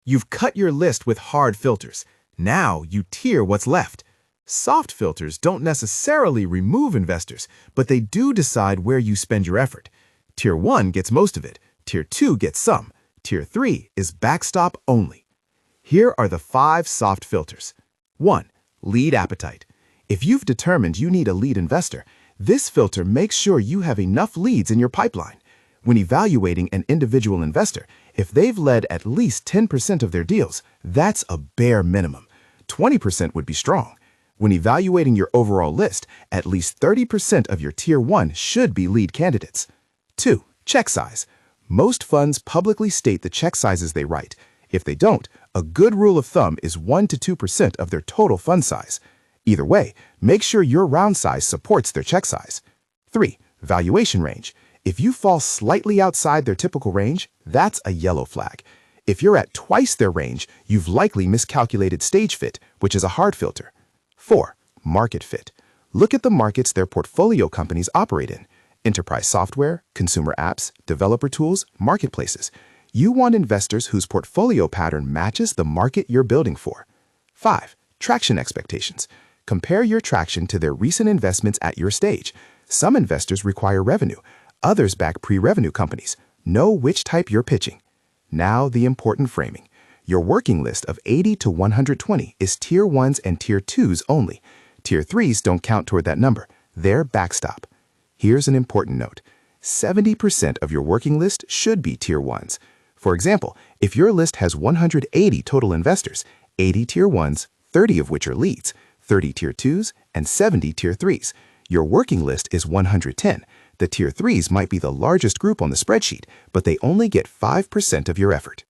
You've cut your list with hard filters. Now you tier what's left. Soft filters don't necessarily remove investors, but they do decide where you spend your effort. Tier 1 gets most of it. Tier 2 gets some. Tier 3 is backstop only. Here are the 5 soft filters. 1. Lead appetite. If you've determined you need a lead investor, this filter makes sure you have enough leads in your pipeline. When evaluating an individual investor, if they've led at least 10% of their deals, that's a bare minimum. 20% would be strong. When evaluating your overall list, at least 30% of your Tier 1 should be lead candidates. 2. Check size. Most funds publicly state the check sizes they write. If they don't, a good rule of thumb is 1 to 2% of their total fund size. Either way, make sure your round size supports their check size. 3. Valuation range. If you fall slightly outside their typical range, that's a yellow flag. If you're at twice their range, you've likely miscalculated stage fit, which is a hard filter. 4. Market fit. Look at the markets their portfolio companies operate in. Enterprise software, consumer apps, developer tools, marketplaces. You want investors whose portfolio pattern matches the market you're building for. 5. Traction expectations. Compare your traction to their recent investments at your stage. Some investors require revenue. Others back pre-revenue companies. Know which type you're pitching. Now the important framing. Your working list of 80 to 120 is Tier 1s and Tier 2s only. Tier 3s don't count toward that number. They're backstop. Here's an important note. 70% of your working list should be Tier 1s. For example, if your list has 180 total investors, 80 Tier 1s, 30 of which are leads, 30 Tier 2s, and 70 Tier 3s, your working list is 110. The Tier 3s might be the largest group on the spreadsheet, but they only get 5% of your effort.